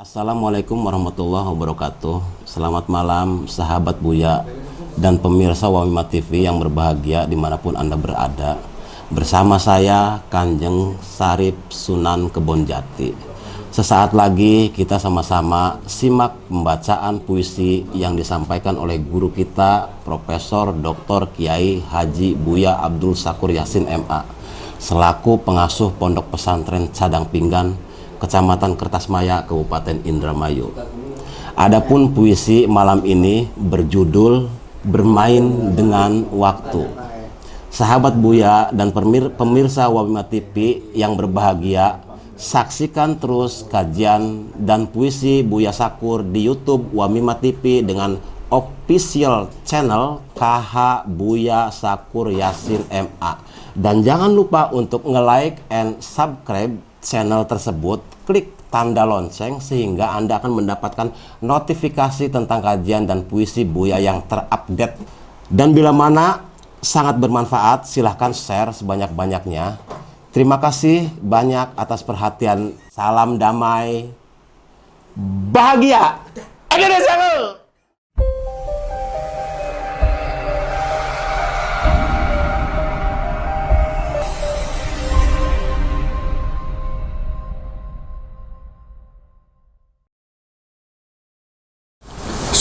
Assalamualaikum warahmatullahi wabarakatuh. Selamat malam sahabat Buya dan pemirsa Wamima TV yang berbahagia dimanapun Anda berada. Bersama saya Kanjeng Sarip Sunan Kebonjati. Sesaat lagi kita sama-sama simak pembacaan puisi yang disampaikan oleh guru kita Profesor Dr. Kiai Haji Buya Abdul Sakur Yasin MA selaku pengasuh Pondok Pesantren Cadang Pinggan, Kecamatan Kertasmaya, Kabupaten Indramayu. Adapun puisi malam ini berjudul Bermain dengan Waktu. Sahabat Buya dan pemirsa Wamima TV yang berbahagia, saksikan terus kajian dan puisi Buya Sakur di YouTube Wamima TV dengan official channel KH Buya Sakur Yasin MA. Dan jangan lupa untuk nge-like and subscribe channel tersebut, klik tanda lonceng sehingga Anda akan mendapatkan notifikasi tentang kajian dan puisi Buya yang terupdate. Dan bila mana sangat bermanfaat, silahkan share sebanyak-banyaknya. Terima kasih banyak atas perhatian. Salam damai, bahagia Indonesia.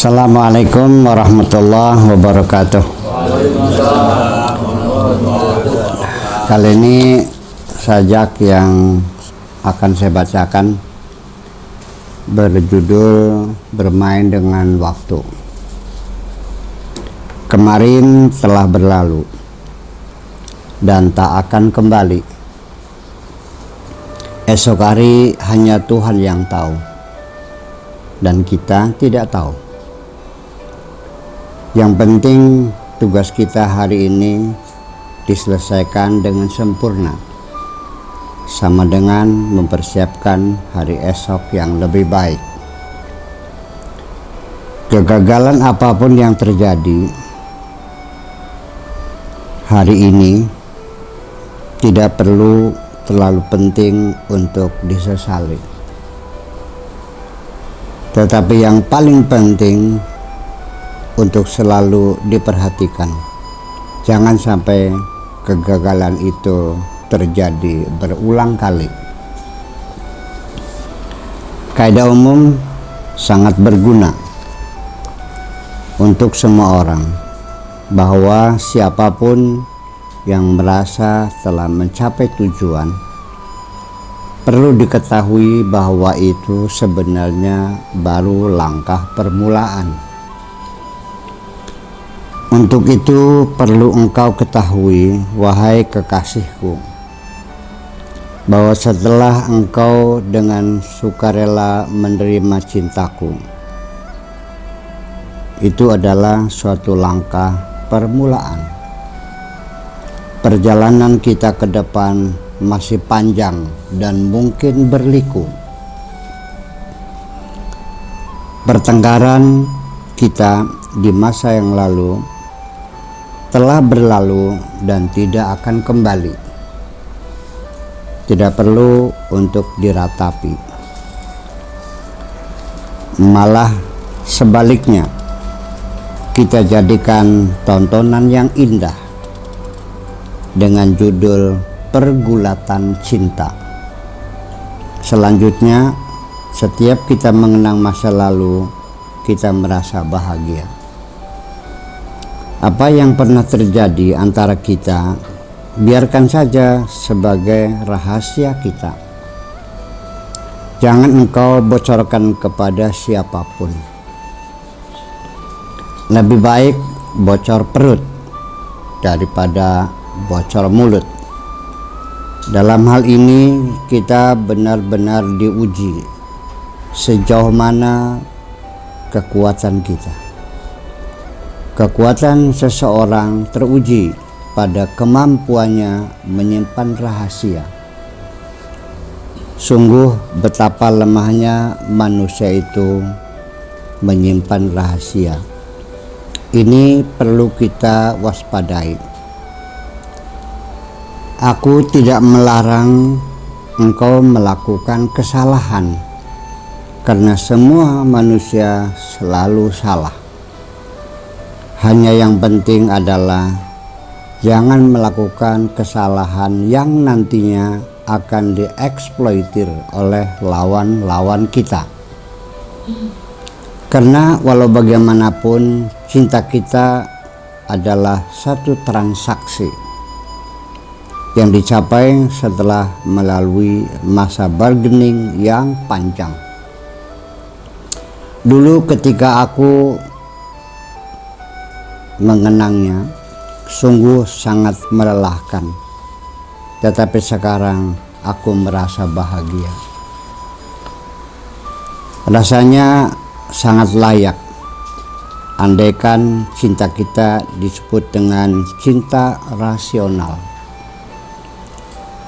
Assalamualaikum warahmatullahi wabarakatuh. Kali ini sajak yang akan saya bacakan berjudul Bermain dengan Waktu. Kemarin telah berlalu dan tak akan kembali. Esok hari hanya Tuhan yang tahu dan kita tidak tahu. Yang penting tugas kita hari ini diselesaikan dengan sempurna, sama dengan mempersiapkan hari esok yang lebih baik. Kegagalan apapun yang terjadi hari ini tidak perlu terlalu penting untuk disesali. Tetapi yang paling penting untuk selalu diperhatikan, jangan sampai kegagalan itu terjadi berulang kali. Kaidah umum sangat berguna untuk semua orang, bahwa siapapun yang merasa telah mencapai tujuan, perlu diketahui bahwa itu sebenarnya baru langkah permulaan. Untuk itu perlu engkau ketahui, wahai kekasihku, bahwa setelah engkau dengan sukarela menerima cintaku, itu adalah suatu langkah permulaan. Perjalanan kita ke depan masih panjang dan mungkin berliku. Pertengkaran kita di masa yang lalu telah berlalu dan tidak akan kembali. Tidak perlu untuk diratapi. Malah sebaliknya, kita jadikan tontonan yang indah dengan judul Pergulatan Cinta. Selanjutnya, setiap kita mengenang masa lalu, kita merasa bahagia. Apa yang pernah terjadi antara kita, biarkan saja sebagai rahasia kita. Jangan engkau bocorkan kepada siapapun. Lebih baik bocor perut daripada bocor mulut. Dalam hal ini kita benar-benar diuji sejauh mana kekuatan kita. Kekuatan seseorang teruji pada kemampuannya menyimpan rahasia. Sungguh betapa lemahnya manusia itu menyimpan rahasia. Ini perlu kita waspadai. Aku tidak melarang engkau melakukan kesalahan karena semua manusia selalu salah. Hanya yang penting adalah jangan melakukan kesalahan yang nantinya akan dieksploitir oleh lawan-lawan kita. Karena walau bagaimanapun cinta kita adalah satu transaksi yang dicapai setelah melalui masa bargaining yang panjang. Dulu ketika aku mengenangnya, sungguh sangat melelahkan. Tetapi sekarang aku merasa bahagia. Rasanya sangat layak andaikan cinta kita disebut dengan cinta rasional.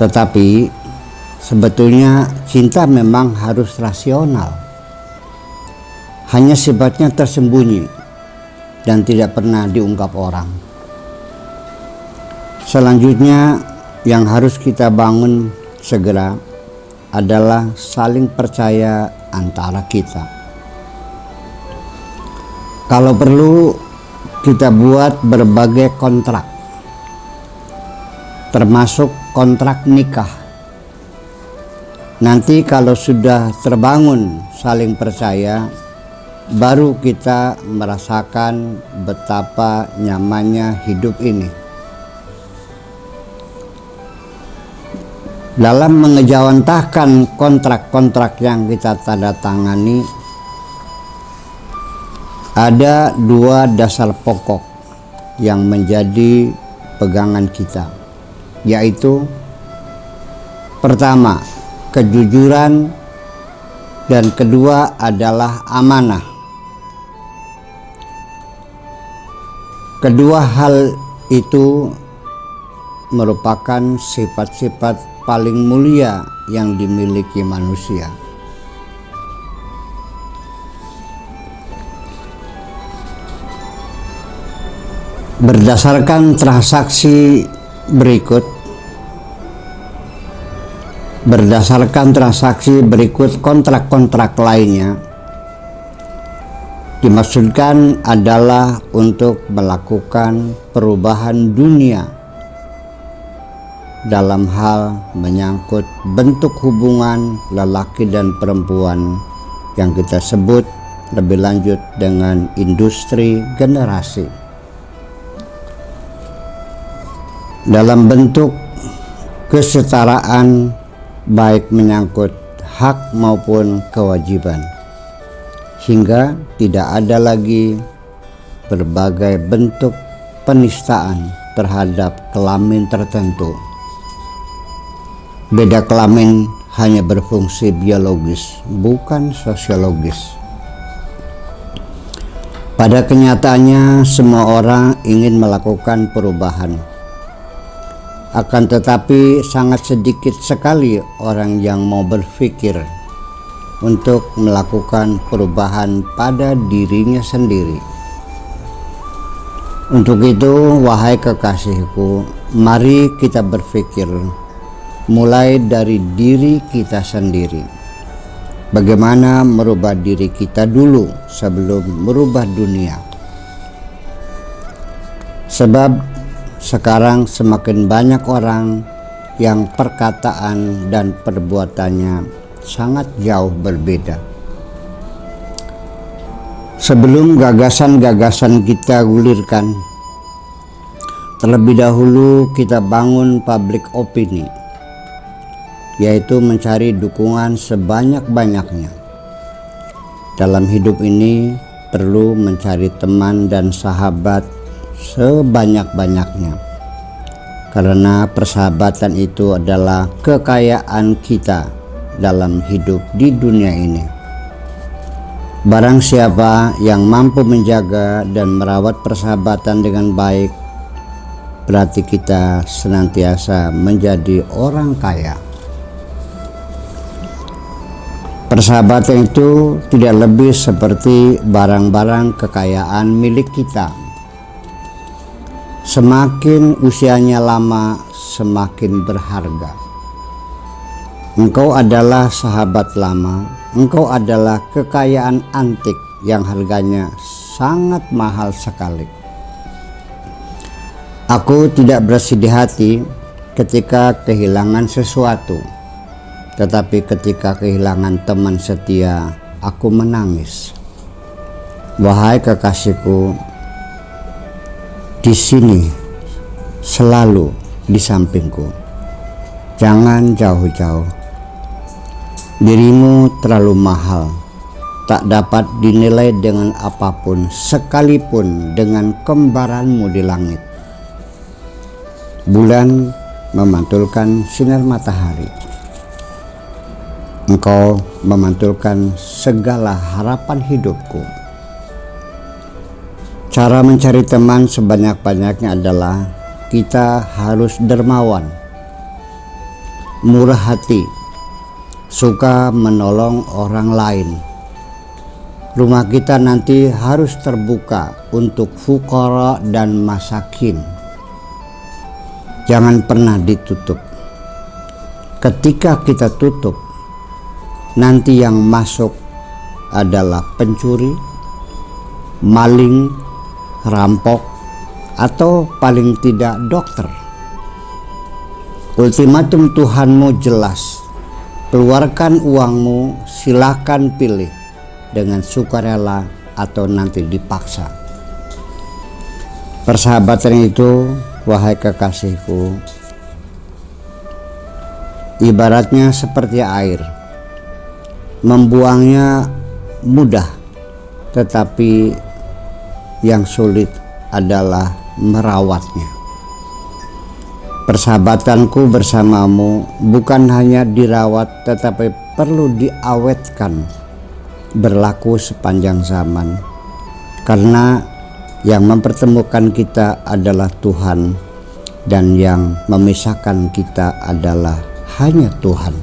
Tetapi sebetulnya cinta memang harus rasional. Hanya sifatnya tersembunyi dan tidak pernah diungkap orang. Selanjutnya yang harus kita bangun segera adalah saling percaya antara kita. Kalau perlu kita buat berbagai kontrak, termasuk kontrak nikah. Nanti kalau sudah terbangun saling percaya, baru kita merasakan betapa nyamannya hidup ini. Dalam mengejawantahkan kontrak-kontrak yang kita tanda tangani, ada dua dasar pokok yang menjadi pegangan kita, yaitu pertama, kejujuran, dan kedua adalah amanah. Kedua hal itu merupakan sifat-sifat paling mulia yang dimiliki manusia. Berdasarkan transaksi berikut kontrak-kontrak lainnya dimaksudkan adalah untuk melakukan perubahan dunia dalam hal menyangkut bentuk hubungan lelaki dan perempuan yang kita sebut lebih lanjut dengan industri generasi. Dalam bentuk kesetaraan baik menyangkut hak maupun kewajiban, hingga tidak ada lagi berbagai bentuk penistaan terhadap kelamin tertentu. Beda kelamin hanya berfungsi biologis, bukan sosiologis. Pada kenyataannya semua orang ingin melakukan perubahan. Akan tetapi sangat sedikit sekali orang yang mau berpikir untuk melakukan perubahan pada dirinya sendiri. Untuk itu, wahai kekasihku, mari kita berpikir mulai dari diri kita sendiri. Bagaimana merubah diri kita dulu sebelum merubah dunia. Sebab sekarang semakin banyak orang yang perkataan dan perbuatannya sangat jauh berbeda. Sebelum gagasan-gagasan kita gulirkan, terlebih dahulu kita bangun public opini, yaitu mencari dukungan sebanyak-banyaknya. Dalam hidup ini perlu mencari teman dan sahabat sebanyak-banyaknya, karena persahabatan itu adalah kekayaan kita dalam hidup di dunia ini. Barang siapa yang mampu menjaga dan merawat persahabatan dengan baik, berarti kita senantiasa menjadi orang kaya. Persahabatan itu tidak lebih seperti barang-barang kekayaan milik kita. Semakin usianya lama, semakin berharga. Engkau adalah sahabat lama, engkau adalah kekayaan antik yang harganya sangat mahal sekali. Aku tidak bersedih hati ketika kehilangan sesuatu, tetapi ketika kehilangan teman setia, aku menangis. Wahai kekasihku, di sini selalu di sampingku, jangan jauh-jauh. Dirimu terlalu mahal, tak dapat dinilai dengan apapun, sekalipun dengan kembaranmu di langit. Bulan memantulkan sinar matahari. Engkau memantulkan segala harapan hidupku. Cara mencari teman sebanyak-banyaknya adalah kita harus dermawan, murah hati, suka menolong orang lain. Rumah kita nanti harus terbuka untuk fuqara dan masakin. Jangan pernah ditutup. Ketika kita tutup, nanti yang masuk adalah pencuri, maling, rampok, atau paling tidak dokter. Ultimatum Tuhanmu jelas. Keluarkan uangmu, silakan pilih dengan sukarela atau nanti dipaksa. Persahabatan itu, wahai kekasihku, ibaratnya seperti air. Membuangnya mudah, tetapi yang sulit adalah merawatnya. Persahabatanku bersamamu bukan hanya dirawat, tetapi perlu diawetkan, berlaku sepanjang zaman. Karena yang mempertemukan kita adalah Tuhan, dan yang memisahkan kita adalah hanya Tuhan.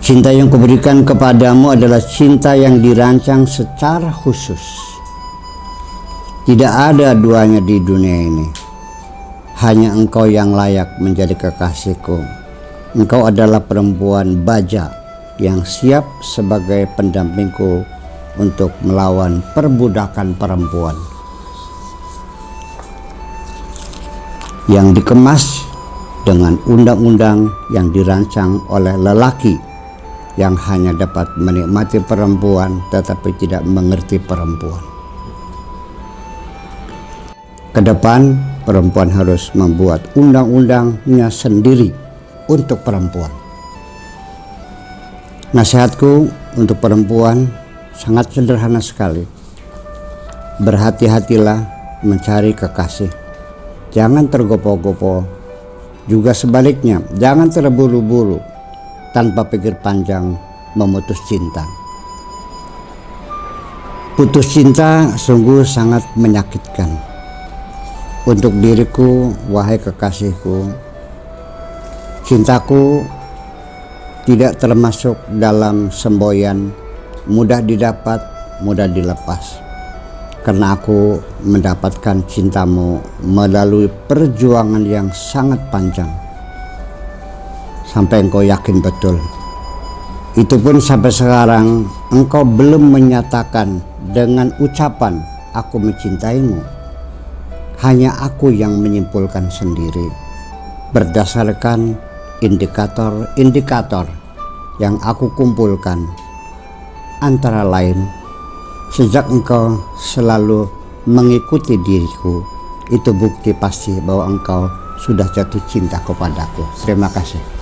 Cinta yang kuberikan kepadamu adalah cinta yang dirancang secara khusus. Tidak ada duanya di dunia ini. Hanya engkau yang layak menjadi kekasihku. Engkau adalah perempuan baja yang siap sebagai pendampingku untuk melawan perbudakan perempuan yang dikemas dengan undang-undang yang dirancang oleh lelaki yang hanya dapat menikmati perempuan tetapi tidak mengerti perempuan. Kedepan perempuan harus membuat undang-undangnya sendiri untuk perempuan. Nasihatku untuk perempuan sangat sederhana sekali. Berhati-hatilah mencari kekasih. Jangan tergopoh-gopoh. Juga sebaliknya, jangan terburu-buru tanpa pikir panjang memutus cinta. Putus cinta sungguh sangat menyakitkan. Untuk diriku, wahai kekasihku, cintaku tidak termasuk dalam semboyan, mudah didapat, mudah dilepas. Karena aku mendapatkan cintamu melalui perjuangan yang sangat panjang. Sampai engkau yakin betul. Itu pun sampai sekarang engkau belum menyatakan dengan ucapan aku mencintaimu. Hanya aku yang menyimpulkan sendiri berdasarkan indikator-indikator yang aku kumpulkan. Antara lain, sejak engkau selalu mengikuti diriku, itu bukti pasti bahwa engkau sudah jatuh cinta kepadaku. Terima kasih.